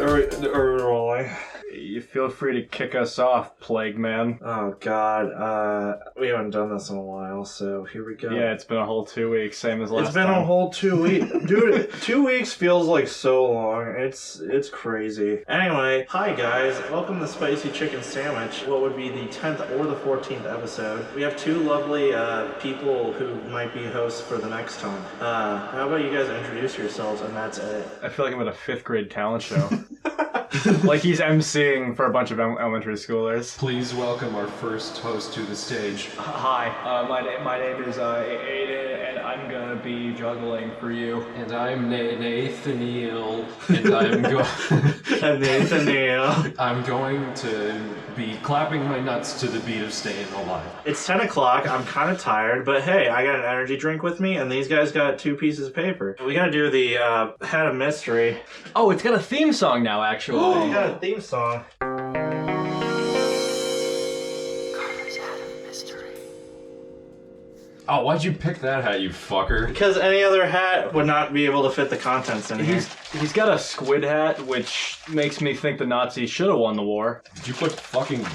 Are we rolling? You feel free to kick us off, Plague Man. Oh god, we haven't done this in a while, so here we go. Yeah, it's been a whole 2 weeks, same as last time. It's been a whole 2 weeks. Dude, 2 weeks feels like so long. It's crazy. Anyway, hi guys, welcome to Spicy Chicken Sandwich, what would be the 10th or the 14th episode. We have two lovely people who might be hosts for the next time. How about you guys introduce yourselves, and that's it. I feel like I'm at a 5th grade talent show. Like he's emceeing for a bunch of elementary schoolers. Please welcome our first host to the stage. Hi, my name is Aidan, and I'm gonna be juggling for you. And I'm Nathaniel, and I'm Nathaniel. I'm going to be clapping my nuts to the beat of Staying Alive. It's 10 o'clock, I'm kind of tired, but hey, I got an energy drink with me, and these guys got 2 pieces of paper. We gotta do the Head of Mystery. Oh, it's got a theme song now, actually. We got a theme song. Oh, why'd you pick that hat, you fucker? Because any other hat would not be able to fit the contents in here. He's got a squid hat, which makes me think the Nazis should have won the war. Did you put fucking...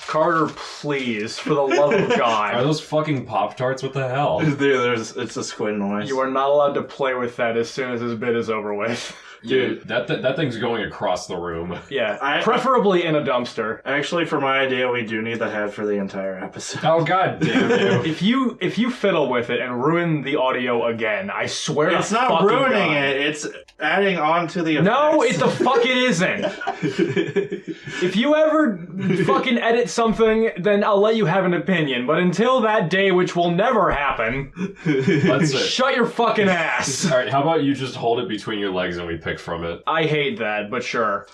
Carter, please, for the love of God. Are those fucking Pop-Tarts? What the hell? It's a squid noise. You are not allowed to play with that as soon as this bit is over with. Dude, that thing's going across the room. Yeah, preferably in a dumpster. Actually, for my idea, we do need the head for the entire episode. Oh, god damn you. If you fiddle with it and ruin the audio again, I swear it's not ruining it. It's adding on to the effects. No, the fuck it isn't. If you ever fucking edit something, then I'll let you have an opinion. But until that day, which will never happen, shut your fucking ass. Alright, how about you just hold it between your legs and we pick from it? I hate that, but sure.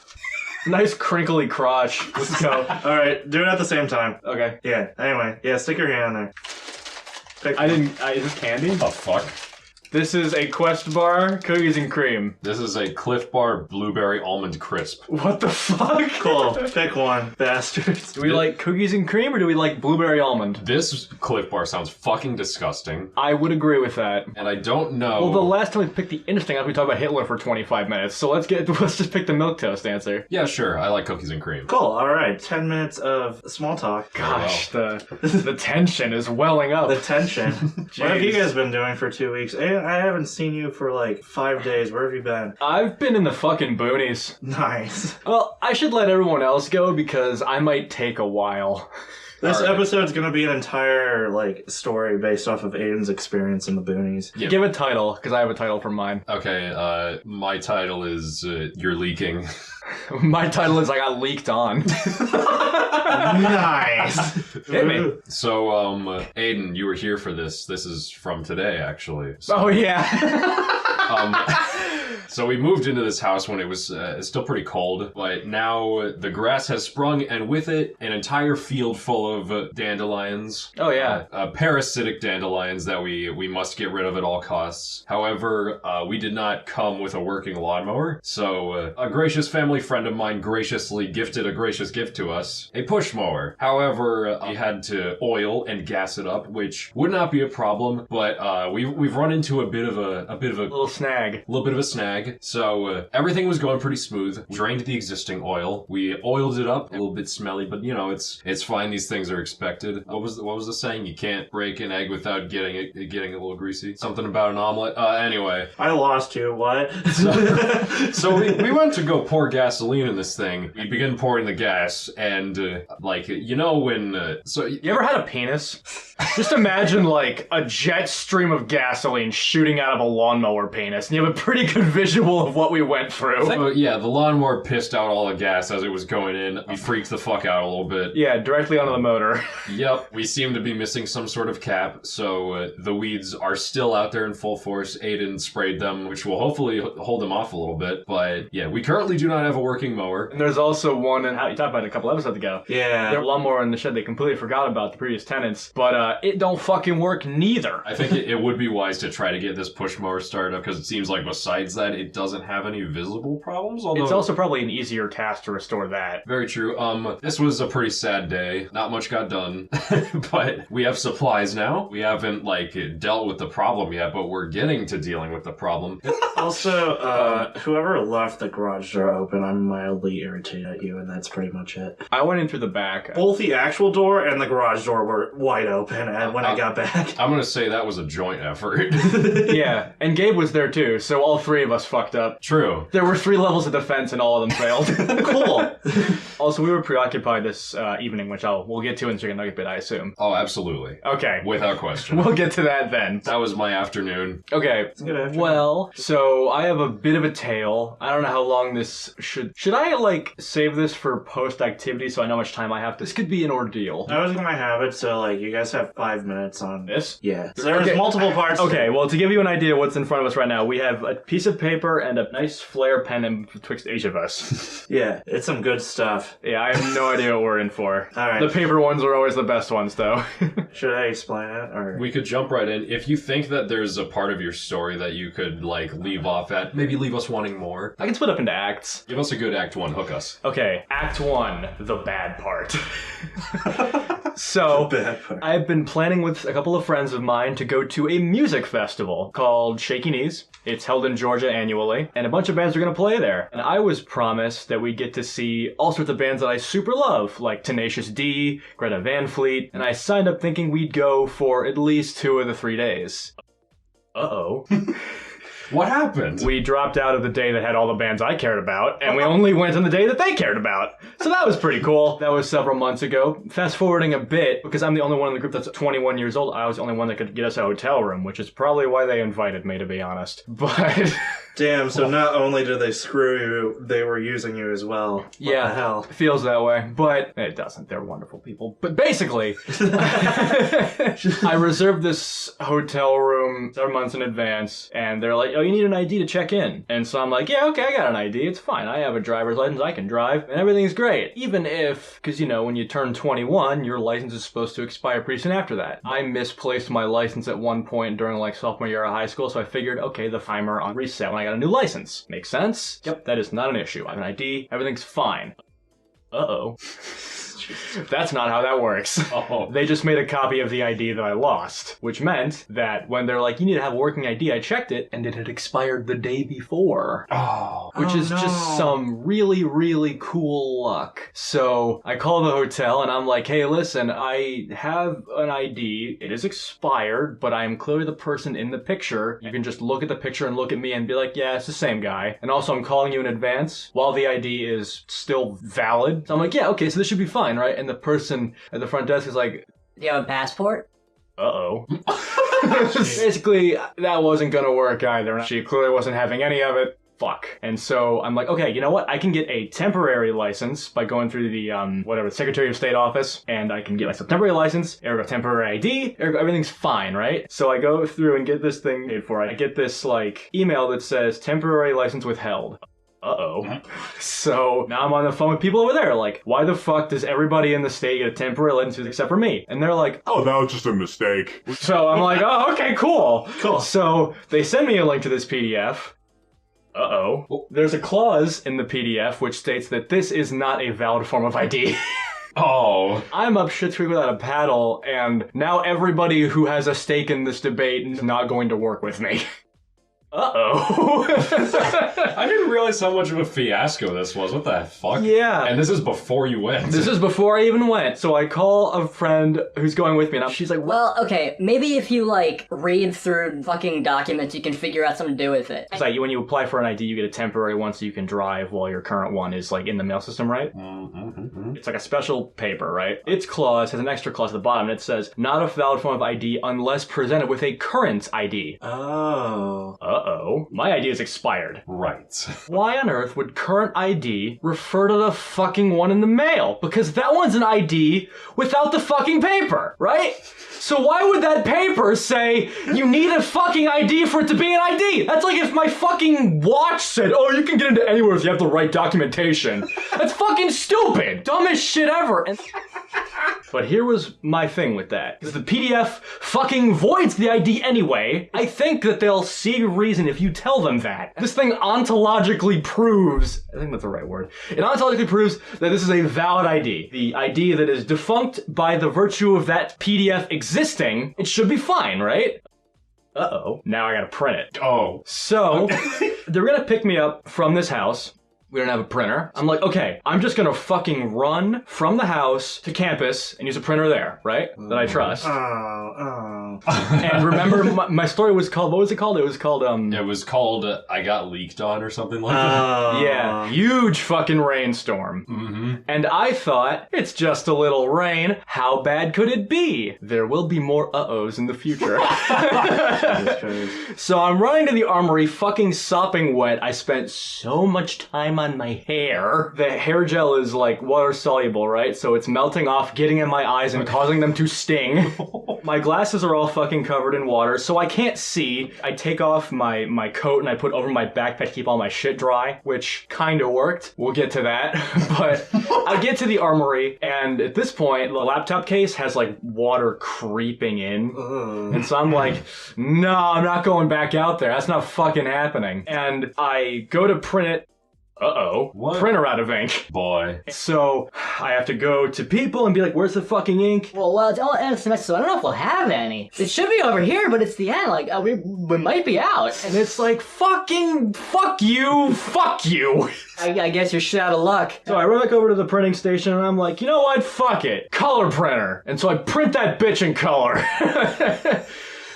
Nice crinkly crotch. Let's go. Alright, do it at the same time. Okay. Yeah, anyway. Yeah, stick your hand in there. Is this candy? Oh, fuck. This is a Quest bar, cookies and cream. This is a Cliff Bar Blueberry Almond Crisp. What the fuck? Cool. Pick one, bastards. Do we like cookies and cream or do we like blueberry almond? This Cliff Bar sounds fucking disgusting. I would agree with that. And I don't know... Well, the last time we picked the interesting we talked about Hitler for 25 minutes, so let's just pick the milquetoast answer. Yeah, sure. I like cookies and cream. Cool, alright. 10 minutes of small talk. Gosh, the tension is welling up. The tension. What have you guys been doing for 2 weeks? I haven't seen you for like 5 days. Where have you been? I've been in the fucking boonies. Nice. Well, I should let everyone else go because I might take a while. This episode's gonna be an entire, story based off of Aidan's experience in the boonies. Yep. Give a title, because I have a title for mine. Okay, my title is, You're Leaking. My title is I Got Leaked On. Nice! Hit me. So, Aidan, you were here for this. This is from today, actually. So, Oh, yeah. So we moved into this house when it was still pretty cold, but now the grass has sprung, and with it, an entire field full of dandelions. Oh, yeah. Parasitic dandelions that we must get rid of at all costs. However, we did not come with a working lawnmower, so a gracious family friend of mine graciously gifted a gracious gift to us, a push mower. However, we had to oil and gas it up, which would not be a problem, but we've run into a bit of a little snag. So everything was going pretty smooth. We drained the existing oil. We oiled it up, a little bit smelly, but you know, it's fine. These things are expected. What was the saying? You can't break an egg without getting a little greasy. Something about an omelet. Anyway. I lost you. What? So we went to go pour gasoline in this thing. We began pouring the gas, and so you ever had a penis? Just imagine a jet stream of gasoline shooting out of a lawnmower penis, and you have a pretty good visual of what we went through. So, yeah, the lawnmower pissed out all the gas as it was going in. We freaked the fuck out a little bit. Yeah, directly onto the motor. Yep, we seem to be missing some sort of cap, so the weeds are still out there in full force. Aidan sprayed them, which will hopefully hold them off a little bit, but yeah, we currently do not have a working mower. And there's also one, and you talked about it a couple episodes ago. Yeah. Their lawnmower in the shed they completely forgot about, the previous tenants, but it don't fucking work neither. I think it would be wise to try to get this push mower started up, because it seems like besides that, it doesn't have any visible problems. Although It's also probably an easier task to restore that. very true. This was a pretty sad day. Not much got done, but we have supplies now. We haven't dealt with the problem yet, but we're getting to dealing with the problem. Also, whoever left the garage door open, I'm mildly irritated at you, and that's pretty much it. I went in through the back. Both the actual door and the garage door were wide open, and when I got back... I'm gonna say that was a joint effort. Yeah, and Gabe was there too, so all three of us fucked up. True. There were 3 levels of defense and all of them failed. Cool. Also, we were preoccupied this evening, which we'll get to in Chicken Nugget Bit, I assume. Oh, absolutely. Okay. Without question. We'll get to that then. That was my afternoon. Okay. Good afternoon. Well, so I have a bit of a tale. I don't know how long this should I save this for post activity so I know how much time I have? This could be an ordeal. I was gonna have it, so you guys have 5 minutes on This? Yeah. So there's Okay. multiple parts. Okay, well, to give you an idea of what's in front of us right now, we have a piece of paper and a nice flare pen in betwixt each of us. Yeah, it's some good stuff. Yeah, I have no idea what we're in for. All right. The paper ones are always the best ones, though. Should I explain it, or... We could jump right in. If you think that there's a part of your story that you could leave off at, maybe leave us wanting more. I can split up into acts. Give us a good Act 1, hook us. Okay, Act 1, the bad part. So, Bad part. I've been planning with a couple of friends of mine to go to a music festival called Shaky Knees. It's held in Georgia annually, and a bunch of bands are going to play there. And I was promised that we'd get to see all sorts of bands that I super love, like Tenacious D, Greta Van Fleet, and I signed up thinking we'd go for at least 2 of the 3 days. Uh-oh. What happened? We dropped out of the day that had all the bands I cared about, and we only went on the day that they cared about. So that was pretty cool. That was several months ago. Fast forwarding a bit, because I'm the only one in the group that's 21 years old, I was the only one that could get us a hotel room, which is probably why they invited me, to be honest. But... Damn, so not only did they screw you, they were using you as well. What yeah, the hell? it feels that way, but it doesn't. They're wonderful people. But basically, I reserved this hotel room several months in advance, and they're like, oh, you need an ID to check in. And so I'm like, yeah, okay, I got an ID. It's fine. I have a driver's license. I can drive, and everything's great. Even if, because, when you turn 21, your license is supposed to expire pretty soon after that. I misplaced my license at one point during, sophomore year of high school, so I figured, okay, the timer on reset when I got a new license. Makes sense? Yep, that is not an issue. I have an ID. Everything's fine. Uh-oh. That's not how that works. Oh. They just made a copy of the ID that I lost, which meant that when they're like, you need to have a working ID, I checked it, and it had expired the day before. Oh. Which is just some really, really cool luck. So I call the hotel and I'm like, hey, listen, I have an ID. It is expired, but I am clearly the person in the picture. You can just look at the picture and look at me and be like, yeah, it's the same guy. And also I'm calling you in advance while the ID is still valid. So I'm like, yeah, okay, so this should be fine, right? And the person at the front desk is like, Do you have a passport? uh-oh. Basically, that wasn't gonna work either. She clearly wasn't having any of it. Fuck. And so I'm like, okay, you know what? I can get a temporary license by going through the, Secretary of State office, and I can get myself a temporary license, ergo temporary ID, ergo everything's fine, right? So I go through and get this thing paid for. I get this, email that says temporary license withheld. Uh-oh. So now I'm on the phone with people over there, like, why the fuck does everybody in the state get a temporary license except for me? And they're like, Oh, that was just a mistake. so I'm like, oh, okay, cool. Cool. So they send me a link to this PDF. Uh-oh. There's a clause in the PDF which states that this is not a valid form of ID. Oh. I'm up shit creek without a paddle, and now everybody who has a stake in this debate is not going to work with me. Uh-oh. I didn't realize how much of a fiasco this was. What the fuck? Yeah. And this is before you went. This is before I even went. So I call a friend who's going with me, and she's like, what? Well, okay, maybe if you, read through fucking documents, you can figure out something to do with it. It's like when you apply for an ID, you get a temporary one so you can drive while your current one is, in the mail system, right? Mm-hmm. It's like a special paper, right? Its clause has an extra clause at the bottom, and it says, not a valid form of ID unless presented with a current ID. Oh. Uh-oh. My ID is expired. Right. Why on earth would current ID refer to the fucking one in the mail? Because that one's an ID without the fucking paper, right? So why would that paper say you need a fucking ID for it to be an ID? That's like if my fucking watch said, oh, you can get into anywhere if you have the right documentation. That's fucking stupid. Dumbest shit ever. And But here was my thing with that. Because the PDF fucking voids the ID anyway. I think that they'll see reason if you tell them that. This thing ontologically proves, I think that's the right word. It ontologically proves that this is a valid ID. The ID that is defunct by the virtue of that PDF existing, it should be fine, right? Uh-oh. Now I gotta print it. Oh. So, they're gonna pick me up from this house. We don't have a printer. I'm like, okay, I'm just gonna fucking run from the house to campus and use a printer there, right? That I trust. And remember, my story was called, what was it called? It was called, It was called I Got Leaked On or something like that. Yeah, huge fucking rainstorm. Mm-hmm. And I thought, it's just a little rain. How bad could it be? There will be more uh-ohs in the future. So I'm running to the armory, fucking sopping wet. I spent so much time on my hair. The hair gel is like water soluble, right? So it's melting off, getting in my eyes and causing them to sting. My glasses are all fucking covered in water, so I can't see. I take off my coat and I put over my backpack to keep all my shit dry, which kind of worked. We'll get to that. But I get to the armory, and at this point, the laptop case has like water creeping in. And so I'm like, no, I'm not going back out there. That's not fucking happening. And I go to print it. What? Printer out of ink. Boy. So I have to go to people and be like, where's the fucking ink? Well, it's all end of semester, so I don't know if we'll have any. It should be over here, but it's the end. Like, we might be out. And it's like, fuck you. I guess you're shit out of luck. So I run back over to the printing station and I'm like, you know what? Fuck it. Color printer. And so I print that bitch in color.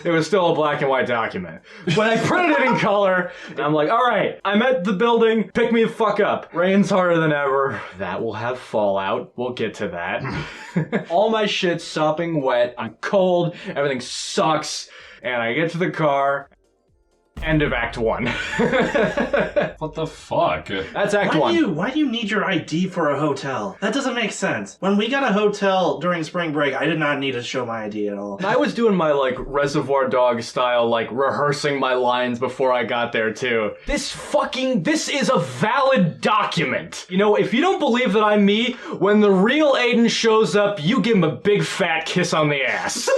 It was still a black and white document. But I printed it in color, and I'm like, all right, I'm at the building, pick me the fuck up. Rain's harder than ever. That will have fallout. We'll get to that. All my shit's sopping wet. I'm cold. Everything sucks. And I get to the car. End of Act 1. What the fuck? That's Act 1. Why do you need your ID for a hotel? That doesn't make sense. When we got a hotel during spring break, I did not need to show my ID at all. I was doing my, like, Reservoir Dog style, like, rehearsing my lines before I got there, too. This is a valid document. You know, if you don't believe that I'm me, when the real Aidan shows up, you give him a big fat kiss on the ass.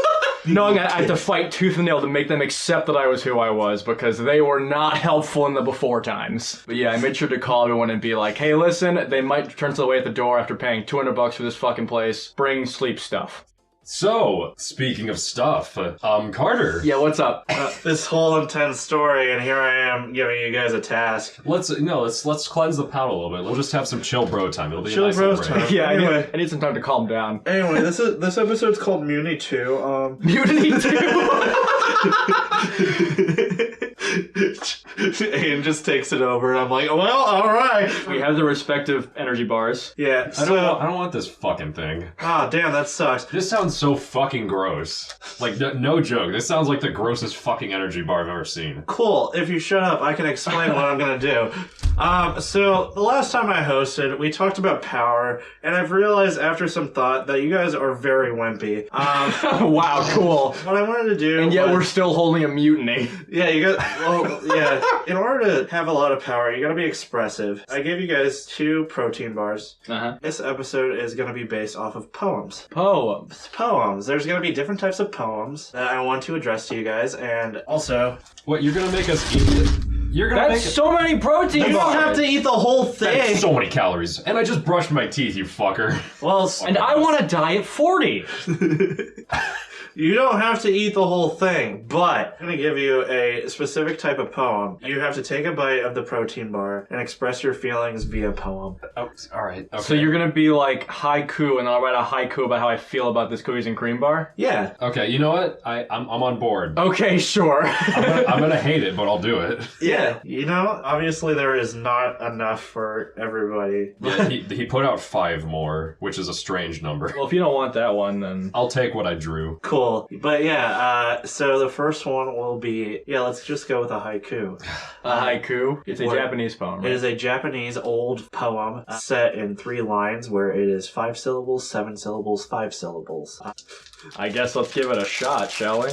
Knowing I had to fight tooth and nail to make them accept that I was who I was, because they were not helpful in the before times. But yeah, I made sure to call everyone and be like, hey, listen, they might turn to the way at the door after paying $200 for this fucking place. Bring sleep stuff. So, speaking of stuff, Carter. Yeah, what's up? This whole intense story, and here I am giving you guys a task. Let's cleanse the palate a little bit. We'll just have some chill bro time. It'll be Chill a nice bro little break. time. Yeah, Anyway. I need some time to calm down. Anyway, this episode's called Mutiny 2. Mutiny 2! Aidan just takes it over, and I'm like, well, alright. We have the respective energy bars. Yeah, I don't want this fucking thing. Ah, damn, that sucks. This sounds so fucking gross. Like, no joke. This sounds like the grossest fucking energy bar I've ever seen. Cool, if you shut up, I can explain what I'm gonna do. So, the last time I hosted, we talked about power, and I've realized after some thought that you guys are very wimpy. Wow, cool. What I wanted to do And yet was- we're still holding a mutiny. Yeah, you got. Well, yeah. In order to have a lot of power, you gotta be expressive. I gave you guys 2 protein bars. Uh-huh. This episode is gonna be based off of poems. Poems. Poems. There's gonna be different types of poems that I want to address to you guys, and also, What, you're gonna make us eat it? You're gonna That's make so many protein you bars. don't have to eat the whole That's thing. so many calories. And I just brushed my teeth, you fucker. Well, And I want to die at 40. you don't have to eat the whole thing, but I'm going to give you a specific type of poem. You have to take a bite of the protein bar and express your feelings via poem. Oh, alright. Okay. So you're gonna be like haiku, and I'll write a haiku about how I feel about this cookies and cream bar? Yeah. Okay, you know what? I'm on board. Okay, sure. I'm gonna hate it, but I'll do it. Yeah. You know, obviously there is not enough for everybody. Yeah, he put out 5 more, which is a strange number. Well, if you don't want that one, then... I'll take what I drew. Cool. But yeah, so the first one will be, let's just go with a haiku. A haiku? It's a What? Japanese poem, It right? is a Japanese old poem set in 3 lines where it is 5 syllables, 7 syllables, 5 syllables. I guess let's give it a shot, shall we?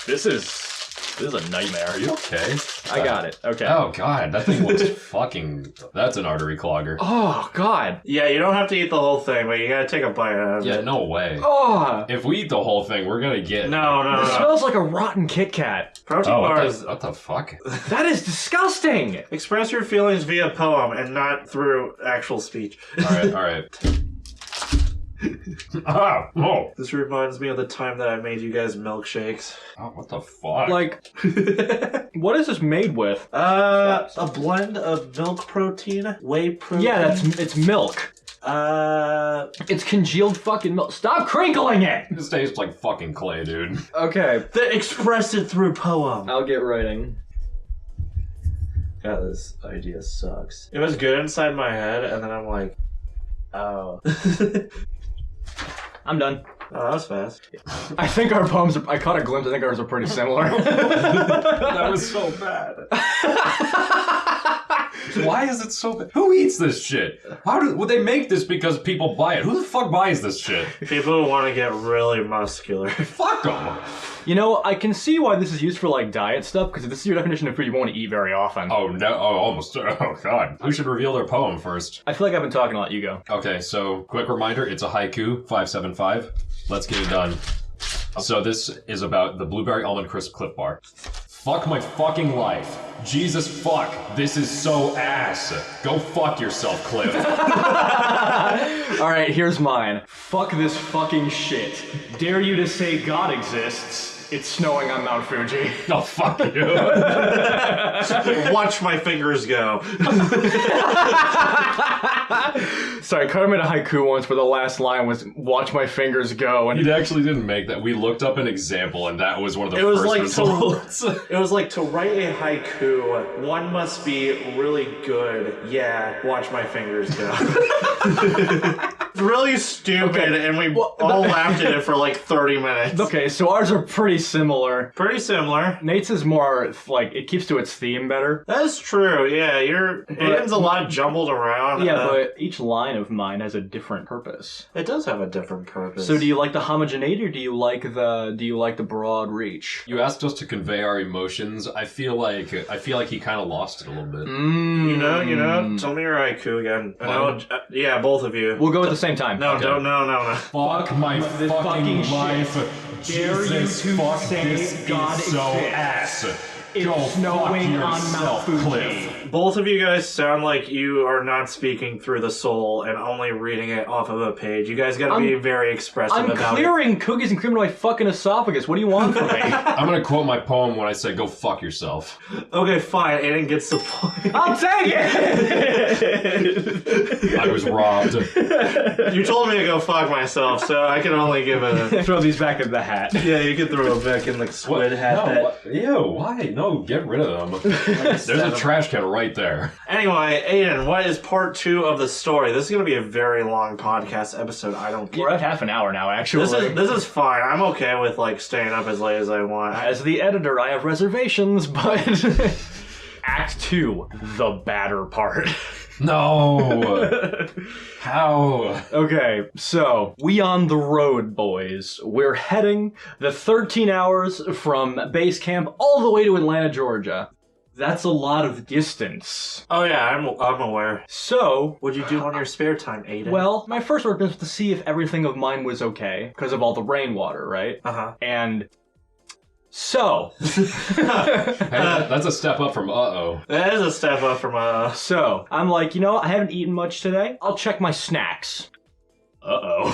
This is This is a nightmare. Are you okay? I got it. Okay. Oh god, that thing looks fucking... That's an artery clogger. Oh, God. Yeah, you don't have to eat the whole thing, but you gotta take a bite out of it. Yeah, no way. Oh. If we eat the whole thing, we're gonna get... No. It smells like a rotten Kit Kat. Protein Oh, bars. what the fuck? That is disgusting. Express your feelings via poem and not through actual speech. Alright. Oh! This reminds me of the time that I made you guys milkshakes. Oh, what the fuck? Like, what is this made with? A blend of milk protein, whey protein. Yeah, it's milk. It's congealed fucking milk. Stop crinkling it! This tastes like fucking clay, dude. Okay. They expressed it through poem. I'll get writing. God, this idea sucks. It was good inside my head, and then I'm like, oh. I'm done. Oh, that was fast. I think our poems I caught a glimpse. I think ours are pretty similar. That was so bad. Why is it so bad? Who eats this shit? Would they make this because people buy it? Who the fuck buys this shit? People who want to get really muscular. Fuck them. You know, I can see why this is used for, like, diet stuff, because this is your definition of food you want to eat very often. Oh, no. Oh, almost. Oh, God. Who should reveal their poem first? I feel like I've been talking a lot. You go. Okay, so, quick reminder, it's a haiku, 575. Let's get it done. So this is about the Blueberry Almond Crisp Clip Bar. Fuck my fucking life. Jesus fuck. This is so ass. Go fuck yourself, Cliff. Alright, here's mine. Fuck this fucking shit. Dare you to say God exists? It's snowing on Mount Fuji. Oh, fuck you. Watch my fingers go. Sorry, Carter made a haiku once where the last line was, watch my fingers go. And He actually didn't make that. We looked up an example, and that was one of the It was first like results. It was like, to write a haiku, one must be really good. Yeah, watch my fingers go. Really stupid, and we all laughed at it for like 30 minutes. okay, so ours are pretty similar. Pretty similar. Nate's is more, like, it keeps to its theme better. That's true, yeah. Aidan's a lot jumbled around. Yeah, but each line of mine has a different purpose. It does have a different purpose. So do you like the homogeneity, or do you like the broad reach? You asked us to convey our emotions. I feel like he kind of lost it a little bit. You know, tell me your haiku again. Yeah, both of you. We'll go at the same time. No, don't, no. Fuck my this fucking fucking life. Dare you Jesus, to fuck say this God is so exists. ass. It's Go snowing fuck on yourself, Mount Fuji. Cliff. Both of you guys sound like you are not speaking through the soul and only reading it off of a page. You guys gotta be very expressive I'm about clearing cookies and cream into my fucking esophagus. What do you want from me? I'm gonna quote my poem when I say go fuck yourself. it. Okay, fine. Aiden gets the point. I'll take it! I was robbed. You told me to go fuck myself, so I can only give it a... Throw these back in the hat. Yeah, you can throw it back in the squid hat. No, ew, why? No, get rid of them. There's a trash can right there. Anyway, Aidan, what is part 2 of the story? This is going to be a very long podcast episode. I don't care. We're at half an hour now, actually. This is fine. I'm okay with like staying up as late as I want. As the editor, I have reservations, but... Act 2, the badder part. No! How? Okay, so, we on the road, boys. We're heading the 13 hours from base camp all the way to Atlanta, Georgia. That's a lot of distance. Oh yeah, I'm aware. So, What'd you do on your spare time, Aidan? well, my first work was to see if everything of mine was okay, because of all the rainwater, right? Uh-huh. And... So... Hey, that's a step up from uh-oh. That is a step up from So, I'm like, you know, I haven't eaten much today. I'll check my snacks. Uh-oh.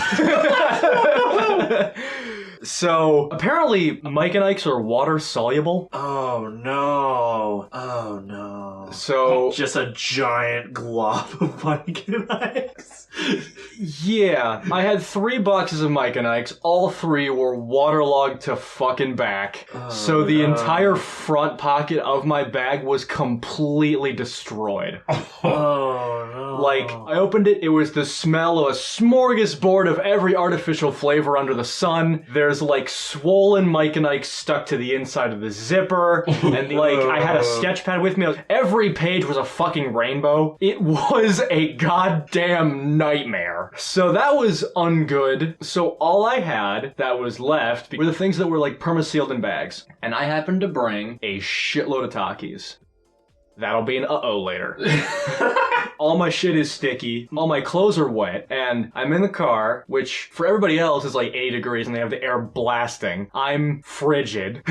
So, apparently, Mike and Ike's are water soluble. Oh no. Oh no. So, Just a giant glob of Mike and Ike's. yeah, I had 3 boxes of Mike and Ike's. All 3 were waterlogged to fucking back. So the entire front pocket of my bag was completely destroyed. Oh no. Like, I opened it, it was the smell of a smorgasbord of every artificial flavor under the sun. There's like swollen Mike and Ike stuck to the inside of the zipper. And like, I had a sketch pad with me. Every every page was a fucking rainbow. It was a goddamn nightmare. So that was ungood. So all I had that was left were the things that were like perma-sealed in bags. And I happened to bring a shitload of Takis. That'll be an uh-oh later. All my shit is sticky, all my clothes are wet, and I'm in the car, which for everybody else is like 80 degrees and they have the air blasting. I'm frigid.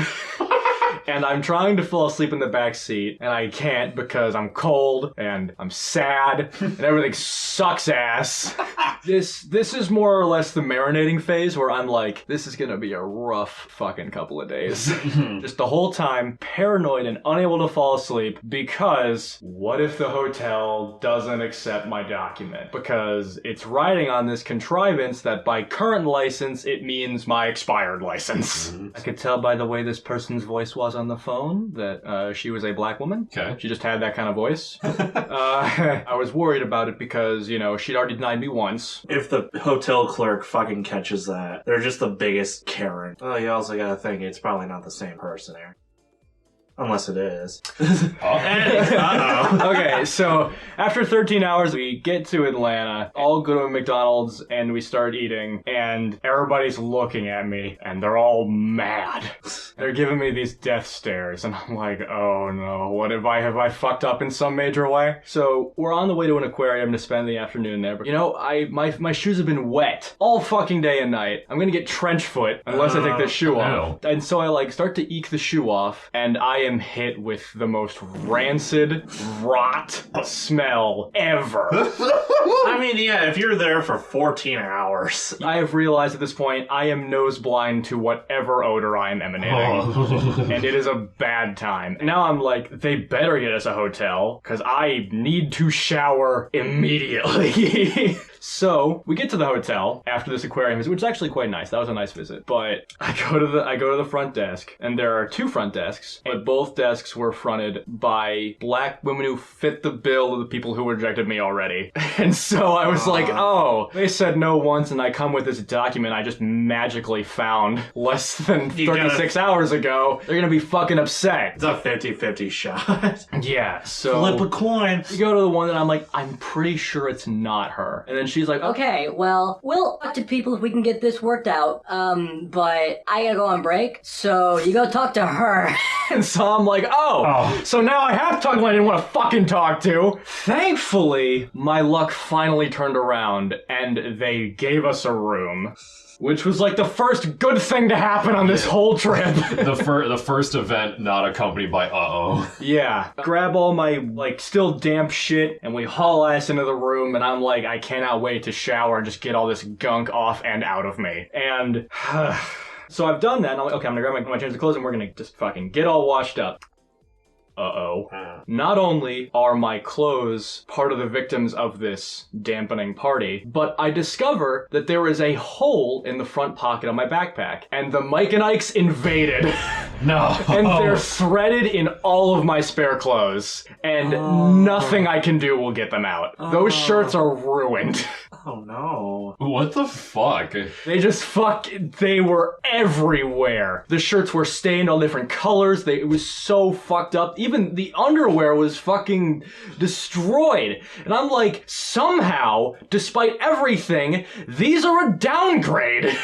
And I'm trying to fall asleep in the back seat, and I can't because I'm cold, and I'm sad, and everything sucks ass. This is more or less the marinating phase where I'm like, this is gonna be a rough fucking couple of days. Just the whole time, paranoid and unable to fall asleep because what if the hotel doesn't accept my document? Because it's riding on this contrivance that by current license, it means my expired license. I could tell by the way this person's voice was on the phone that she was a black woman. Okay. She just had that kind of voice. I was worried about it because, you know, she'd already denied me once. If the hotel clerk fucking catches that, they're just the biggest Karen. Oh, you also gotta think it's probably not the same person here. Unless it is. Uh-oh. Okay, so after 13 hours, we get to Atlanta, all go to a McDonald's, and we start eating, and everybody's looking at me, and they're all mad. They're giving me these death stares, and I'm like, oh no, what have I fucked up in some major way? So we're on the way to an aquarium to spend the afternoon there, but you know, my shoes have been wet all fucking day and night. I'm gonna get trench foot unless I take this shoe off. And so I like start to eke the shoe off, and I am hit with the most rancid, rot smell ever. I mean, yeah, if you're there for 14 hours. I have realized at this point I am nose blind to whatever odor I am emanating. And it is a bad time. Now I'm like, they better get us a hotel, because I need to shower immediately. So we get to the hotel after this aquarium visit, which is actually quite nice. That was a nice visit. But I go to the front desk, and there are two front desks, but both desks were fronted by black women who fit the bill of the people who rejected me already. And so I was like, oh, they said no once, and I come with this document I just magically found less than 36 hours ago. They're gonna be fucking upset. It's a 50-50 shot. Yeah, so flip a coin. You go to the one that I'm like, I'm pretty sure it's not her. And then she's like, okay, well, we'll talk to people if we can get this worked out. But I gotta go on break, so you go talk to her. And so I'm like, oh, so now I have to talk to one I didn't want to fucking talk to. Thankfully, my luck finally turned around, and they gave us a room. Which was like the first good thing to happen on this whole trip. The first event not accompanied by uh-oh. Yeah. Grab all my, like, still damp shit, and we haul ass into the room, and I'm like, I cannot wait to shower and just get all this gunk off and out of me. And so I've done that, and I'm like, okay, I'm gonna grab my change of clothes, and we're gonna just fucking get all washed up. Uh-oh. Not only are my clothes part of the victims of this dampening party, but I discover that there is a hole in the front pocket of my backpack, and the Mike and Ike's invaded. No. And they're threaded in all of my spare clothes, and nothing I can do will get them out. Those shirts are ruined. Oh no. What the fuck? They were everywhere. The shirts were stained all different colors. It was so fucked up. Even the underwear was fucking destroyed. And I'm like, somehow, despite everything, these are a downgrade.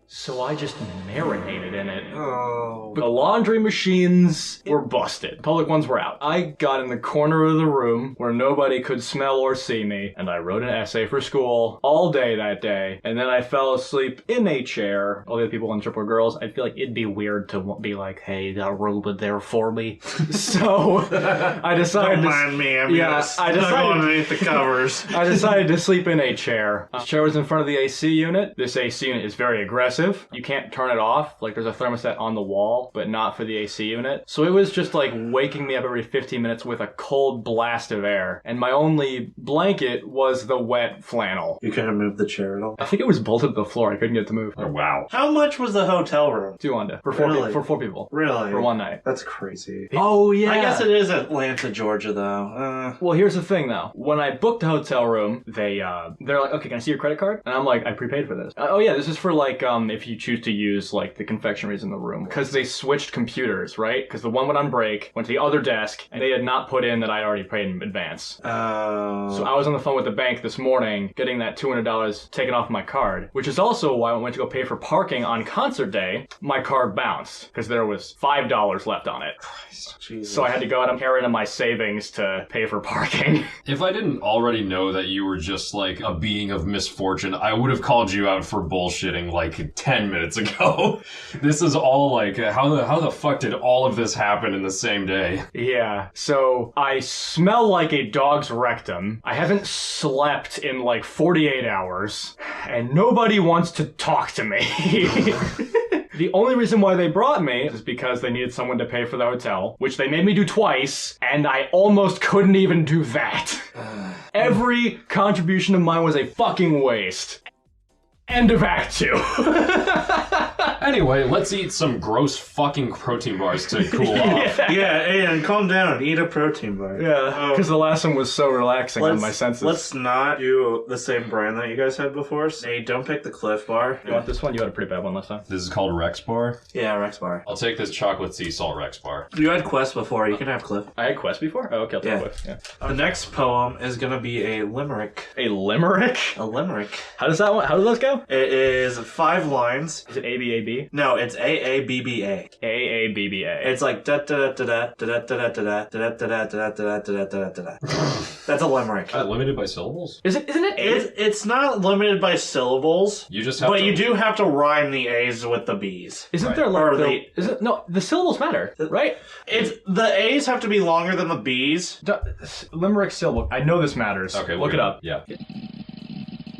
So I just marinated in it. Oh. The laundry machines were busted. Public ones were out. I got in the corner of the room where nobody could smell or see me, and I wrote an essay for school all day that day, and then I fell asleep in a chair. All the other people on the trip were girls. I feel like it'd be weird to be like, hey, you got a robe in there for me. So I decided Don't mind me, I'm just I decided underneath the covers. I decided to sleep in a chair. This chair was in front of the AC unit. This AC unit is very aggressive. You can't turn it off. Like, there's a thermostat on the wall, but not for the AC unit. So it was just like waking me up every 15 minutes with a cold blast of air. And my only blanket was the wet flannel. You couldn't move the chair at all? I think it was bolted to the floor. I couldn't get it to move. Oh, wow. How much was the hotel room? $200 for four people. Really? For one night. That's crazy. Oh, yeah. I guess it is Atlanta, Georgia, though. Well, here's the thing, though. When I booked the hotel room, they're like, okay, can I see your credit card? And I'm like, I prepaid for this. Oh, yeah, this is for, like, if you choose to use like the confectionaries in the room, because they switched computers, right? Because the one went on break, went to the other desk, and they had not put in that I already paid in advance. So I was on the phone with the bank this morning, getting that $200 taken off my card, which is also why I went to go pay for parking on concert day. My card bounced because there was $5 left on it. Jesus. So I had to go out and tear into my savings to pay for parking. If I didn't already know that you were just like a being of misfortune, I would have called you out for bullshitting like 10 minutes ago. This is all like, how the fuck did all of this happen in the same day? Yeah, so I smell like a dog's rectum. I haven't slept in like 48 hours, and nobody wants to talk to me. The only reason why they brought me is because they needed someone to pay for the hotel, which they made me do twice, and I almost couldn't even do that. Every contribution of mine was a fucking waste. End of Act 2. Anyway, let's eat some gross fucking protein bars to cool off. Yeah, Aidan, calm down. Eat a protein bar. Yeah, because the last one was so relaxing on my senses. Let's not do the same brand that you guys had before. Hey, don't pick the Cliff Bar. You want this one? You had a pretty bad one last time. This is called Rex Bar. Yeah, Rex Bar. I'll take this chocolate sea salt Rex Bar. You had Quest before. You can have Cliff. I had Quest before? Oh, okay, I'll take Quest. Yeah. The next poem is gonna be a limerick. A limerick? A limerick. How does those go? It is 5 lines. Is it ABAB? No, it's AABBA. AABBA. It's like da da da da da da da da da da da da da da da da. That's a limerick. Limited by syllables? Isn't it? It's not limited by syllables. You just have but to... you do have to rhyme the A's with the B's. Isn't there like the syllables matter, right? It's the A's have to be longer than the B's. Limerick syllable. I know this matters. Okay, look it up. Yeah.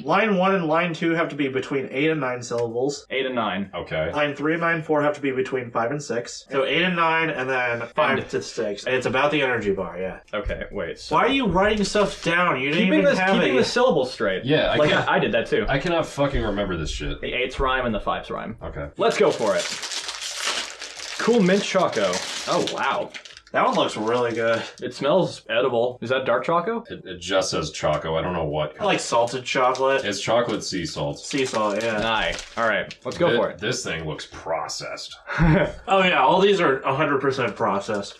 Line 1 and line 2 have to be between 8 and 9 syllables. 8 and 9. Okay. Line 3 and line 4 have to be between 5 and 6. So 8 and 9 and then 5 to 6. And it's about the energy bar, yeah. Okay, wait. So why are you writing stuff down? You didn't even have keeping the syllables straight. Yeah, I did that too. I cannot fucking remember this shit. The 8's rhyme and the 5's rhyme. Okay. Let's go for it. Cool mint choco. Oh, wow. That one looks really good. It smells edible. Is that dark choco? It just says choco. I don't know what. I like salted chocolate. It's chocolate sea salt. Sea salt, yeah. Aye. All right, let's go for it. This thing looks processed. Oh yeah, all these are 100% processed.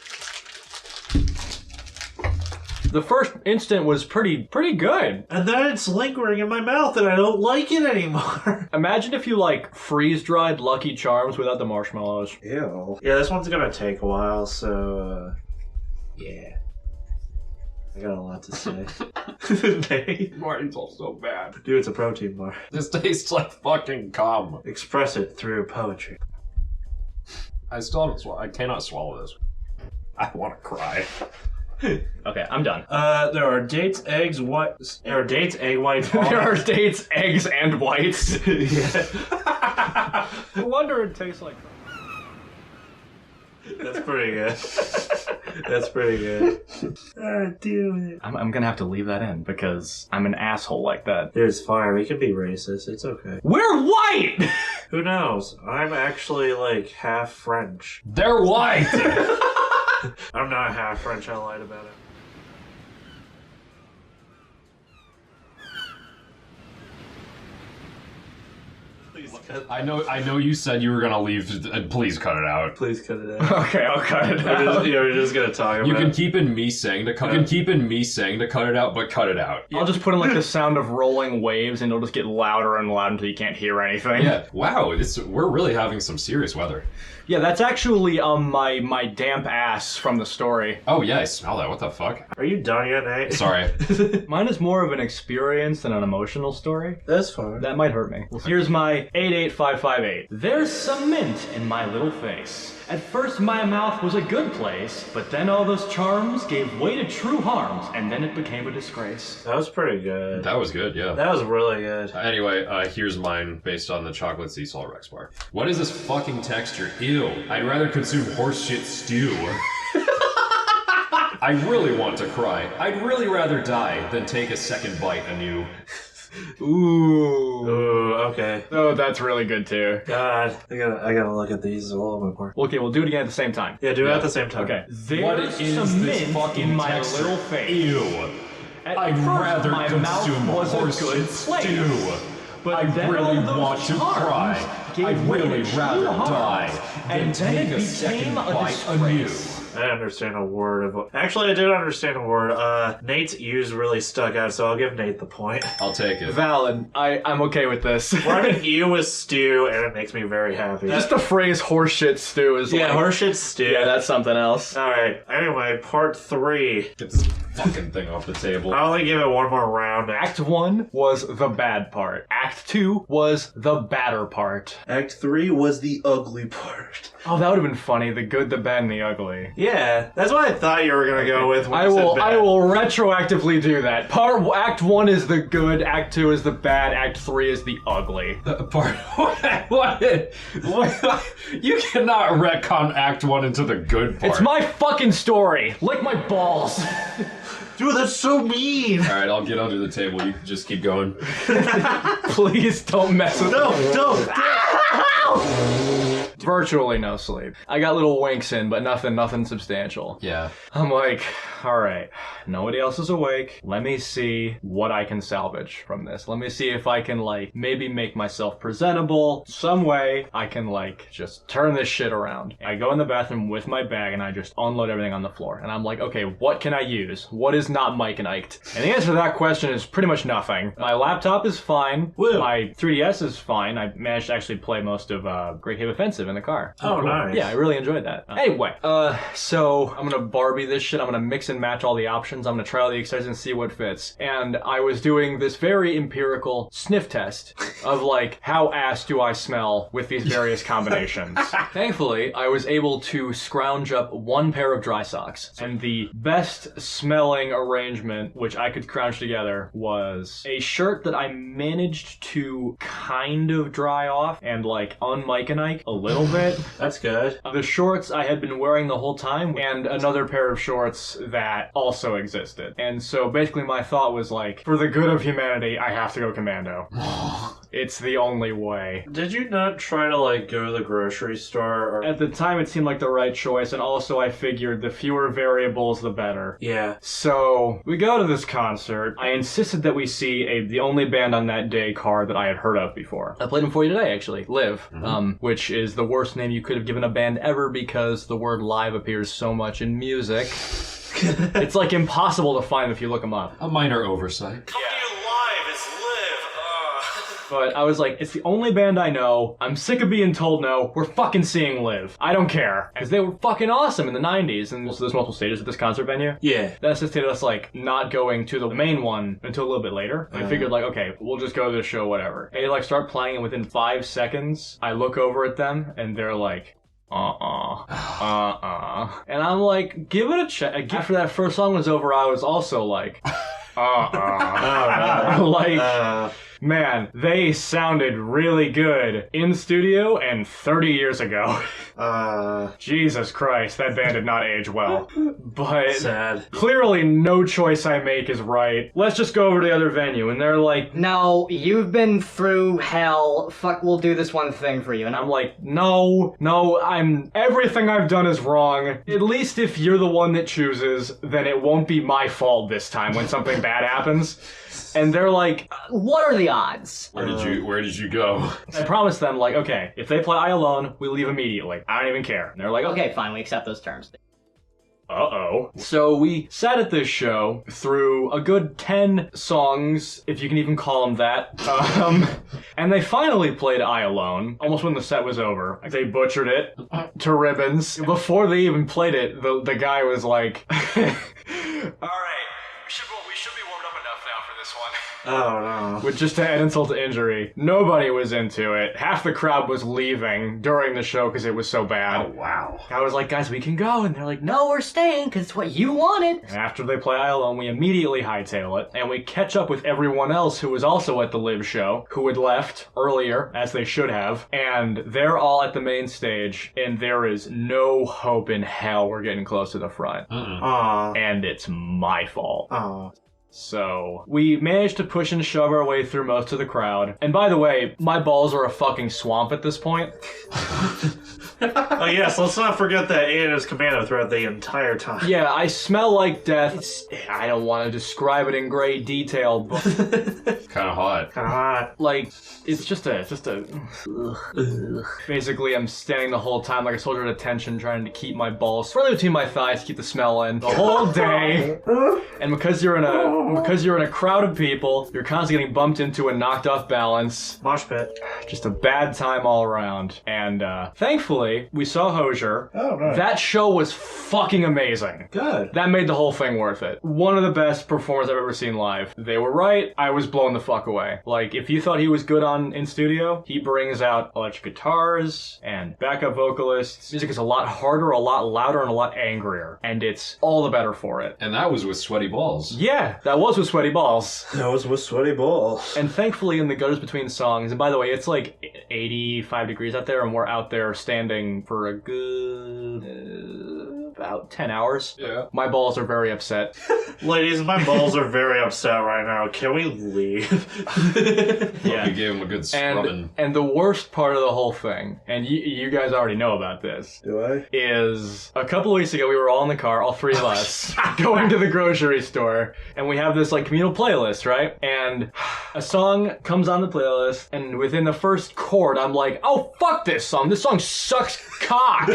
The first instant was pretty good. And then it's lingering in my mouth and I don't like it anymore. Imagine if you like freeze-dried Lucky Charms without the marshmallows. Ew. Yeah, this one's gonna take a while, so yeah. I got a lot to say. Mine's all so bad. Dude, it's a protein bar. This tastes like fucking cum. Express it through poetry. I still haven't I cannot swallow this. I want to cry. Okay, I'm done. There are dates, eggs, whites. There are dates, egg whites. There are dates, eggs, and whites. Yeah. No wonder it tastes like. That's pretty good. That's pretty good. Damn it. I'm gonna have to leave that in because I'm an asshole like that. There's fire. We can be racist. It's okay. We're white! Who knows? I'm actually like half French. They're white! I'm not half French. I lied about it. Please cut. I know you said you were gonna leave. Please cut it out. Please cut it out. Okay, I'll cut it out. We're just gonna talk about You can it. keep in me saying to cut. You can keep in me saying to cut it out, but cut it out. I'll just put in like the sound of rolling waves and it'll just get louder and louder until you can't hear anything. Yeah. Wow. We're really having some serious weather. Yeah, that's actually my damp ass from the story. Oh yeah, I smell that. What the fuck? Are you done yet, Nate? Sorry. Mine is more of an experience than an emotional story. That's fine. That might hurt me. Here's my 88558. There's some mint in my little face. At first my mouth was a good place, but then all those charms gave way to true harms, and then it became a disgrace. That was pretty good. That was good. Yeah. That was really good. Anyway, here's mine based on the chocolate sea salt Rex bar. What is this fucking texture? Ew. I'd rather consume horse shit stew. I really want to cry. I'd really rather die than take a second bite anew. Ooh. Ooh, okay. Oh, that's really good too. God, I gotta look at these a little bit more. Okay, we'll do it again at the same time. Yeah, do it at the same time. Okay. What There's is some this mint fucking in my texture? little face. Ew. At I'd first, rather my consume mouth was horse a good shit place. stew. But I then really all those want to charms cry. gave way really to rather true harm, die and than then take it a second became a bite anew. disgrace. I didn't understand a word of it. Actually, I did understand a word. Nate's U's really stuck out, so I'll give Nate the point. I'll take it. Valid. I'm okay with this. Rhyming U with stew, and it makes me very happy. Just the phrase horseshit stew is yeah, like... horseshit stew. Yeah, that's something else. Alright, anyway, part 3. Get this fucking thing off the table. I'll only give it one more round. Act 1 was the bad part. Act 2 was the badder part. Act 3 was the ugly part. Oh, that would have been funny. The good, the bad, and the ugly. Yeah, that's what I thought you were gonna go with. When I you said will bad. retroactively do that. Act 1 is the good, Act 2 is the bad, Act 3 is the ugly. What? You cannot retcon Act 1 into the good part. It's my fucking story. Lick my balls. Dude, that's so mean! Alright, I'll get under the table. You can just keep going. Please don't mess with me. No, don't! Virtually no sleep. I got little winks in, but nothing substantial. Yeah. I'm like, alright, nobody else is awake. Let me see what I can salvage from this. Let me see if I can, like, maybe make myself presentable. Some way I can, like, just turn this shit around. I go in the bathroom with my bag and I just unload everything on the floor. And I'm like, okay, what can I use? What is not Mike and Iked? And the answer to that question is pretty much nothing. My laptop is fine. Woo. My 3DS is fine. I managed to actually play most of Great Cave Offensive in the car. Oh, nice. Yeah, I really enjoyed that. Anyway, so I'm gonna Barbie this shit. I'm gonna mix and match all the options. I'm gonna try all the exercises and see what fits. And I was doing this very empirical sniff test of like, how ass do I smell with these various combinations? Thankfully, I was able to scrounge up one pair of dry socks. And the best smelling arrangement, which I could scrounge together, was a shirt that I managed to kind of dry off and like un-Mike and Ike a little bit. That's good. The shorts I had been wearing the whole time, and another pair of shorts that also existed. And so basically my thought was like, for the good of humanity, I have to go commando. It's the only way. Did you not try to, like, go to the grocery store? Or... At the time, it seemed like the right choice, and also I figured the fewer variables, the better. Yeah. So, we go to this concert. I insisted that we see the only band on that day card that I had heard of before. I played them for you today, actually. Live. Which is the worst name you could have given a band ever because the word live appears so much in music. It's like impossible to find if you look them up. A minor oversight. But I was like, it's the only band I know. I'm sick of being told no. We're fucking seeing Live. I don't care. Because they were fucking awesome in the 90s. And there's multiple stages at this concert venue. Yeah. That necessitated us, like, not going to the main one until a little bit later. I figured, like, okay, we'll just go to this show, whatever. They, like, start playing, and within 5 seconds, I look over at them, and they're like, and I'm like, give it a check. After that first song was over, I was also like, like, man, they sounded really good in studio and 30 years ago. Jesus Christ, that band did not age well. But sad. Clearly no choice I make is right. Let's just go over to the other venue. And they're like, No, you've been through hell. Fuck, we'll do this one thing for you. And I'm like, no, everything I've done is wrong. At least if you're the one that chooses, then it won't be my fault this time when something bad happens. And they're like, what are the odds? Where did you go? I promised them, like, okay, if they play I Alone, we leave immediately. I don't even care. And they're like, Okay, fine, we accept those terms. uh-oh. So we sat at this show through a good 10 songs, if you can even call them that. And they finally played I Alone, almost when the set was over. They butchered it to ribbons. Before they even played it, the guy was like, all right, we should be warmed up enough now for this one. Oh, no. With just to add insult to injury, nobody was into it. Half the crowd was leaving during the show because it was so bad. Oh, wow. I was like, guys, we can go. And they're like, no. No, we're staying, because it's what you wanted. And after they play I Alone, we immediately hightail it. And we catch up with everyone else who was also at the Live show, who had left earlier, as they should have. And they're all at the main stage. And there is no hope in hell we're getting close to the front. Aw. And it's my fault. Aw. So, we managed to push and shove our way through most of the crowd. And by the way, my balls are a fucking swamp at this point. Oh yes, let's not forget that Aidan is commando throughout the entire time. Yeah, I smell like death. I don't want to describe it in great detail, but Kind of hot. Kinda hot. like, it's just a. Basically, I'm standing the whole time like a soldier at attention, trying to keep my balls firmly between my thighs to keep the smell in the whole day. And because you're in a crowd of people, you're constantly getting bumped into and knocked off balance. Mosh pit. Just a bad time all around. And thankfully, we saw Hosier. Oh, nice. That show was fucking amazing. Good. That made the whole thing worth it. One of the best performers I've ever seen live. They were right. I was blown the fuck away. Like, if you thought he was good in studio, he brings out electric guitars and backup vocalists. Music is a lot harder, a lot louder, and a lot angrier. And it's all the better for it. And that was with Sweaty Balls. Yeah, that was with Sweaty Balls. That was with Sweaty Balls. And thankfully, in the gutters between songs, and by the way, it's like 85 degrees out there, and we're out there standing for a good about 10 hours. Yeah. My balls are very upset. Ladies, my balls are very upset right now. Can we leave? Yeah. We gave him a good scrubbing. And the worst part of the whole thing, and you guys already know about this, Do I? is a couple of weeks ago we were all in the car, all three of us, going to the grocery store, and we have this like communal playlist, right? And a song comes on the playlist, and within the first chord, I'm like, oh, fuck this song. This song sucks cock.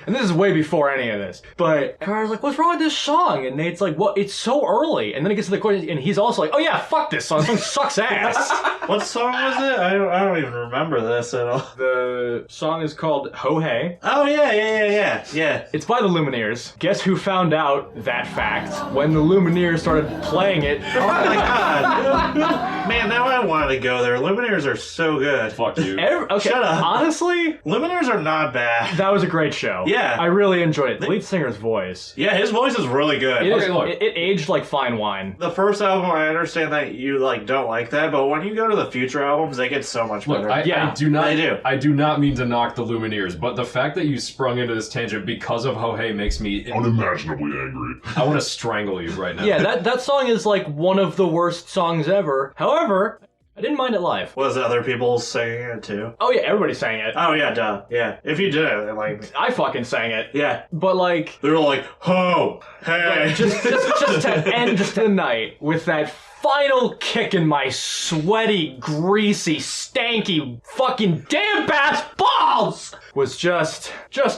And this is way before any of this. But Carter's like, what's wrong with this song? And Nate's like, well, it's so early. And then he gets to the chorus, and he's also like, oh yeah, fuck this song. This song sucks ass. What song was it? I don't even remember this at all. The song is called Ho Hey. Oh, yeah. It's by the Lumineers. Guess who found out that fact when the Lumineers started playing it? Oh my god. Man, now I want to go there. Lumineers are so good. Fuck you. Okay, Shut up. honestly, Lumineers are not bad. that was a great show. Yeah. I really enjoyed it. The lead singer's voice. Yeah, his voice is really good. It aged like fine wine. The first album, I understand that you don't like that, but when you go to the future albums, they get so much better. Look, I do not. They do. I do not mean to knock the Lumineers, but the fact that you sprung into this tangent because of Ho Hey makes me unimaginably angry. I want to strangle you right now. Yeah, that song is like one of the worst songs ever. However, I didn't mind it live. Was other people singing it too? Oh yeah, everybody sang it. Oh yeah, duh. Yeah. If you did it, like, I fucking sang it. yeah. But like, They were like, ho, hey. just to end the night with that final kick in my sweaty, greasy, stanky, fucking damn ass balls was just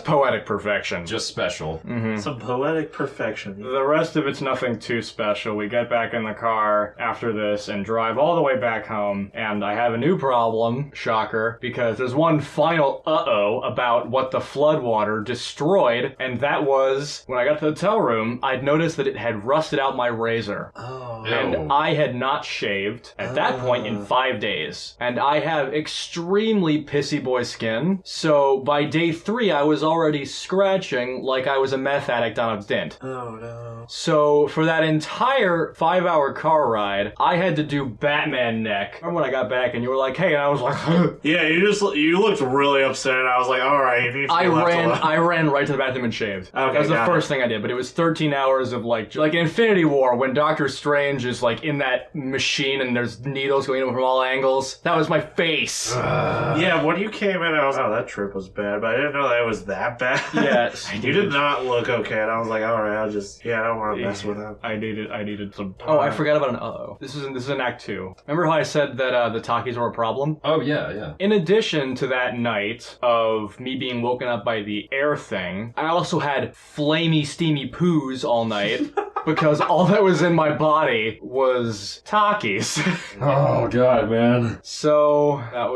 poetic perfection. Just special. Some poetic perfection. The rest of it's nothing too special. We get back in the car after this and drive all the way back home, and I have a new problem, shocker, because there's one final uh-oh about what the floodwater destroyed, and that was, when I got to the hotel room, I'd noticed that it had rusted out my razor. Oh. And I had not shaved at that point in 5 days. And I have extremely pissy boy skin, so by day 3 I was already scratching like I was a meth addict on a stint. Oh no. So for that entire 5-hour car ride, I had to do Batman neck. Remember when I got back and you were like, hey, and I was like, Yeah, you looked really upset. I was like, all right, you need to be left alone. I ran right to the bathroom and shaved. Okay, that was the got first thing I did, but it was 13 hours of like Infinity War when Doctor Strange is like in that machine and there's needles going in from all angles. That was my face. Yeah, when you came in, I was like, oh, that trip was bad, but I didn't know that it was that bad. Yes. You did not look okay, and I was like, all right, I don't want to mess with him. I needed some. Oh, I forgot about an uh-oh. This is in Act 2. Remember how I said that the Takis were a problem? Oh yeah. In addition to that night of me being woken up by the air thing, I also had flamey, steamy poos all night because all that was in my body was Takis. Oh god, man. So that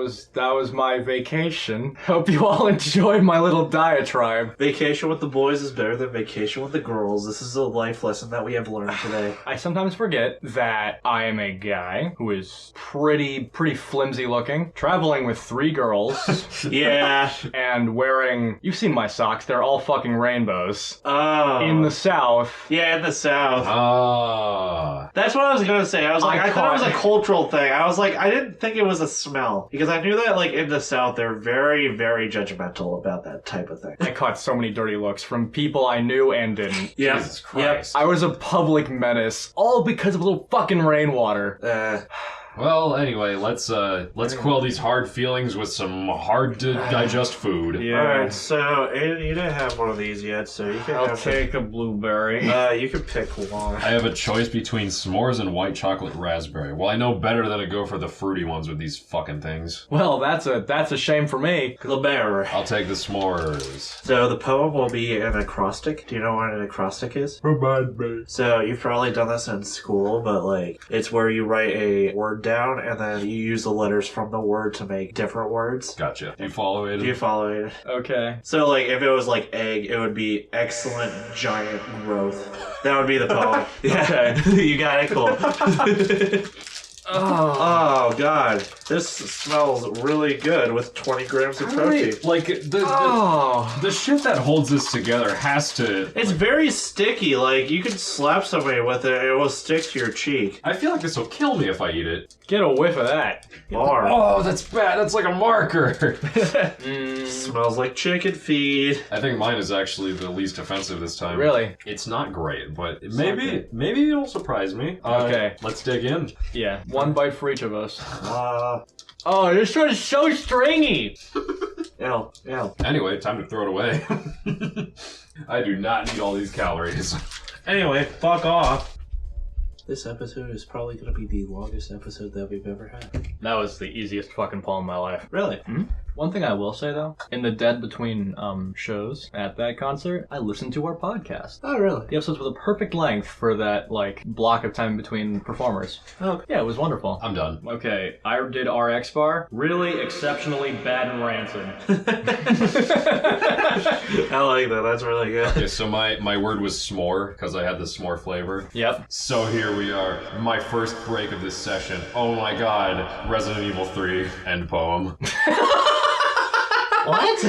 was my vacation. Hope you all enjoyed my little diatribe. Vacation with the boys is better than vacation with the girls. This is a life lesson that we have learned today. I sometimes forget that I am a guy who is pretty flimsy looking, traveling with 3 girls. Yeah. And wearing, you've seen my socks, they're all fucking rainbows. Oh. In the South. Yeah, in the South. Ah. That's what I was gonna say. I was like, I thought it was a cultural thing. I was like, I didn't think it was a smell. Because I knew that, like, in the South, they're very, very judgmental about that type of thing. I caught so many dirty looks from people I knew and didn't. Yeah. Jesus Christ. I was a public menace, all because of a little fucking rainwater. Well, anyway, let's quell these hard feelings with some hard to digest food. Yeah. Alright, so Aidan, you didn't have one of these yet, so you can I'll have take a blueberry. you can pick one. I have a choice between s'mores and white chocolate raspberry. Well, I know better than to go for the fruity ones with these fucking things. Well, that's a shame for me. Gilbert. I'll take the s'mores. So the poem will be an acrostic. Do you know what an acrostic is? Remind me. So you've probably done this in school, but like it's where you write a word down and then you use the letters from the word to make different words. Gotcha. Do you follow it? Do you follow it? Okay. So like if it was like egg, it would be excellent giant growth. That would be the poem. Yeah. Okay. You got it, cool. Oh god, this smells really good with 20 grams of protein. Like the shit that holds this together has to. It's very sticky. Like you could slap somebody with it, and it will stick to your cheek. I feel like this will kill me if I eat it. Get a whiff of that. Bar. Oh, that's bad. That's like a marker. Smells like chicken feed. I think mine is actually the least offensive this time. Really? It's not great, but maybe it'll surprise me. Okay. Let's dig in. Yeah. One bite for each of us. Oh, this one's so stringy. ew. Anyway, time to throw it away. I do not need all these calories. Anyway, fuck off. This episode is probably going to be the longest episode that we've ever had. That was the easiest fucking poem of my life. Really? One thing I will say though, in the dead between shows at that concert, I listened to our podcast. Oh, really? The episodes were the perfect length for that like block of time between performers. Oh, Yeah, it was wonderful. I'm done. Okay, I did RX bar. Really exceptionally bad and rancid. I like that. That's really good. Okay, so my word was s'more because I had the s'more flavor. Yep. So here we are, my first break of this session. Oh my god, Resident Evil 3 end poem. What?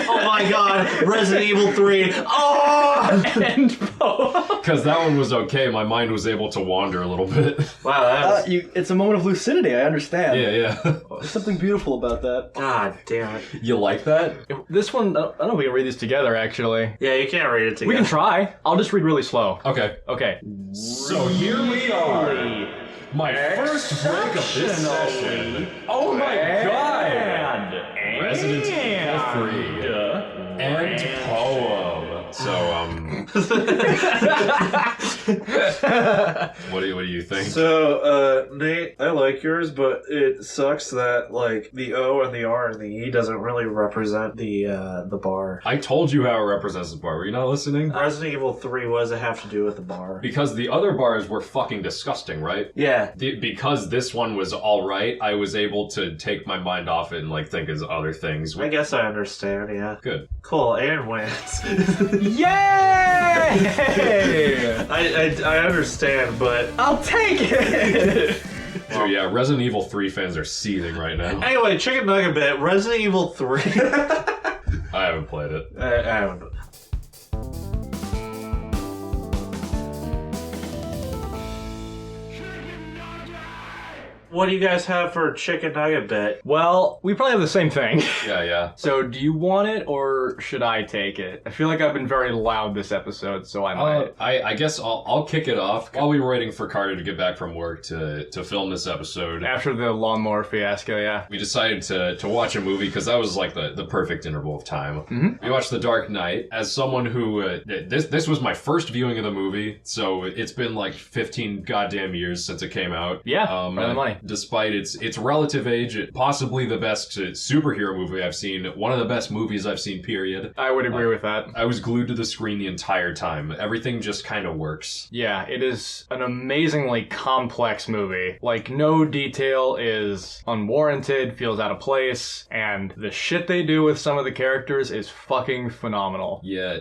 Oh my god, Resident Evil 3. Oh! End poem. Because that one was okay, my mind was able to wander a little bit. Wow, that was... It's a moment of lucidity, I understand. Yeah. There's something beautiful about that. God damn it. You like that? This one, I don't know if we can read these together, actually. Yeah, you can't read it together. We can try. I'll just read really slow. Okay. Okay. So here we are. My first break of this session. Oh my god! Resident Evil 3 and poem. So what do you think? So, Nate, I like yours, but it sucks that like the O and the R and the E doesn't really represent the bar. I told you how it represents the bar. Were you not listening? Resident Evil 3, what does it have to do with the bar? Because the other bars were fucking disgusting, right? Yeah. Because this one was alright, I was able to take my mind off it and like think of other things. I guess I understand, yeah. Good. Cool, Aidan wins. Yay! I understand, but... I'll take it! So yeah, Resident Evil 3 fans are seething right now. Anyway, chicken nugget bit, Resident Evil 3. I haven't played it. I haven't. What do you guys have for chicken nugget bit? Well, we probably have the same thing. Yeah. So, do you want it or should I take it? I feel like I've been very loud this episode, so I might. I guess I'll kick it off while we were waiting for Carter to get back from work to film this episode. After the lawnmower fiasco, yeah. We decided to watch a movie because that was like the perfect interval of time. Mm-hmm. We watched The Dark Knight. As someone who this was my first viewing of the movie, so it's been like 15 goddamn years since it came out. Yeah, right on the money. Despite its relative age, possibly the best superhero movie I've seen, one of the best movies I've seen, period. I would agree with that. I was glued to the screen the entire time. Everything just kind of works. Yeah, it is an amazingly complex movie. Like, no detail is unwarranted, feels out of place, and the shit they do with some of the characters is fucking phenomenal. Yeah,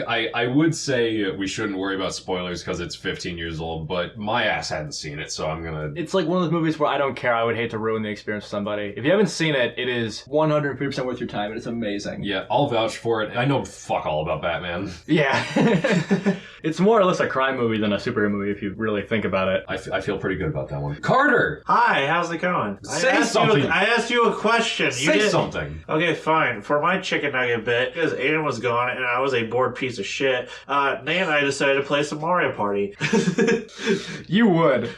I would say we shouldn't worry about spoilers because it's 15 years old, but my ass hadn't seen it, so I'm gonna... It's like one of those movies where I don't care. I would hate to ruin the experience for somebody. If you haven't seen it, it is 150% worth your time, and it's amazing. Yeah, I'll vouch for it. I know fuck all about Batman. Yeah. It's more or less a crime movie than a superhero movie if you really think about it. I feel pretty good about that one. Carter! Hi, how's it going? Say something. I asked you a question. Say something. Okay, fine. For my chicken nugget bit, because Aidan was gone and I was a bored piece of shit, Nate and I decided to play some Mario Party. You would.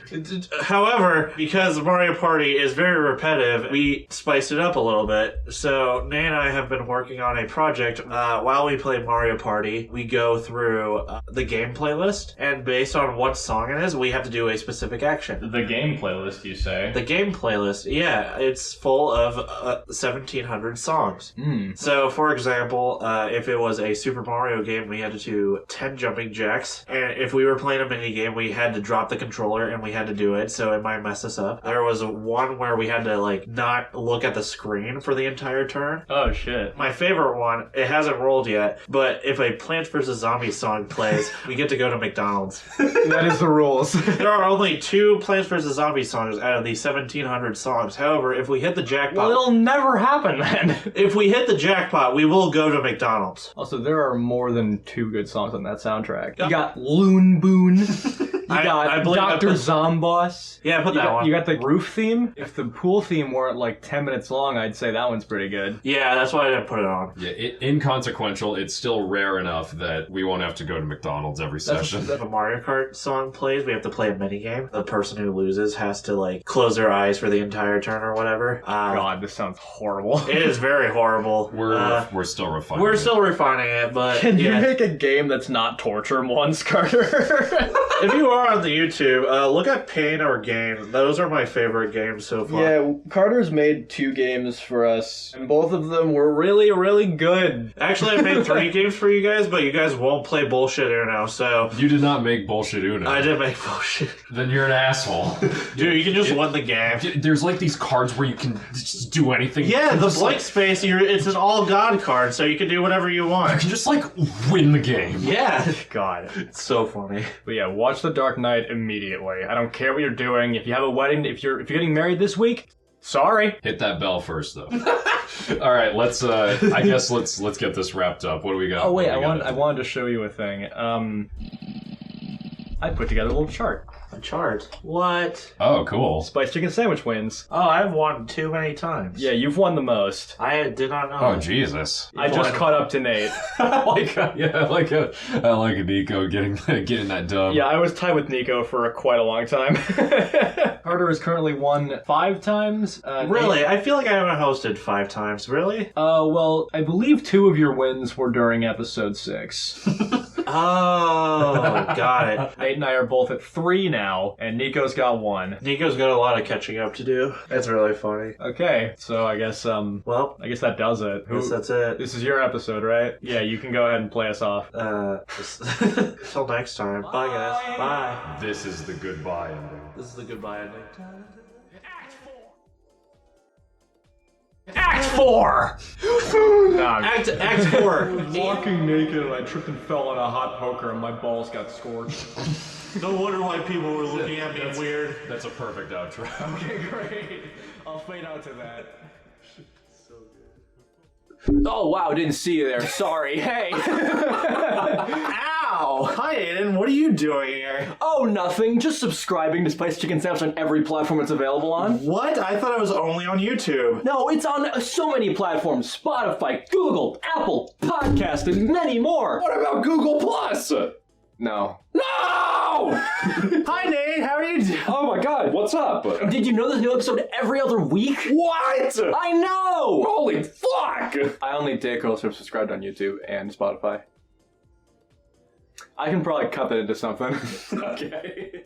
However, because Mario Party is very repetitive, we spiced it up a little bit. So Nate and I have been working on a project. While we play Mario Party, we go through the game playlist, and based on what song it is, we have to do a specific action. The game playlist, you say? The game playlist, yeah, it's full of 1,700 songs. So, for example, if it was a Super Mario game, we had to do 10 jumping jacks, and if we were playing a mini game, we had to drop the controller and we had to do it, so it might mess us up. There was one where we had to, like, not look at the screen for the entire turn. Oh, shit. My favorite one, it hasn't rolled yet, but if a Plants vs. Zombies song plays, we get to go to McDonald's. That is the rules. There are only 2 Plants vs. Zombies songs out of the 1,700 songs. However, if we hit the jackpot... Well, it'll never happen then. If we hit the jackpot, we will go to McDonald's. Also, there are more than 2 good songs on that soundtrack. You got Loon Boon. You got Dr. Zomboss. Yeah, I put that one. You got the roof theme. If the pool theme weren't like 10 minutes long, I'd say that one's pretty good. Yeah, that's why I didn't put it on. Yeah, inconsequential. It's still rare enough that we won't have to go to McDonald's every session. If a Mario Kart song plays, we have to play a minigame. The person who loses has to, like, close their eyes for the entire turn or whatever. God, this sounds horrible. It is very horrible. We're still refining We're it. still refining it, but Can yeah. you make a game that's not torture once, Carter? If you are on the YouTube, look at Pain or Game. Those are my favorite games so far. Yeah, Carter's made 2 games for us, and both of them were really, really good. Actually, I made 3 games for you guys, but you guys won't play bullshit Uno, so... You did not make bullshit Uno. I did make bullshit. Then you're an asshole. Dude, you can just win the game. There's like these cards where you can just do anything. Yeah, the Just, blank like, space, it's an all-God card, so you can do whatever you you want. can just like win the game. Yeah. God. It's so funny. But yeah, watch The Dark Knight immediately. I don't care what you're doing. If you have a wedding, if you're getting married this week, sorry. Hit that bell first, though. All right, let's. I guess let's get this wrapped up. What do we got? Oh wait, I What do we got? wanted to show you a thing. I put together a little chart. A chart? What? Oh, cool. Spiced chicken sandwich wins. Oh, I've won too many times. Yeah, you've won the most. I did not know. Oh, Jesus. I just caught up to Nate. I like Nico getting that dub. Yeah, I was tied with Nico for quite a long time. Carter has currently won 5 times. Really? Nate, I feel like I haven't hosted 5 times. Really? well, I believe 2 of your wins were during episode 6. Oh, got it. Nate and I are both at 3 now, and Nico's got 1. Nico's got a lot of catching up to do. That's really funny. Okay, so I guess Well, I guess that does it. I guess that's it. This is your episode, right? Yeah, you can go ahead and play us off. Till next time. Bye, guys. Bye. This is the goodbye ending. This is the goodbye ending. Act 4! Act 4. Walking naked and I tripped and fell on a hot poker and my balls got scorched. No wonder why people were looking at me weird. That's a perfect outro. Okay, great. I'll fade out to that. So good. Oh wow, didn't see you there. Sorry. Hey. Ow! Hi, Aidan. What are you doing here? Oh, nothing. Just subscribing to Spice Chicken Sandwich on every platform it's available on. What? I thought it was only on YouTube. No, it's on so many platforms. Spotify, Google, Apple, Podcast, and many more. What about Google Plus? No. No! Hi, Nate. How are you doing? Oh my God, what's up? Did you know there's a new episode every other week? What? I know! Holy fuck! I only date girls who have subscribed on YouTube and Spotify. I can probably cut that into something. Okay.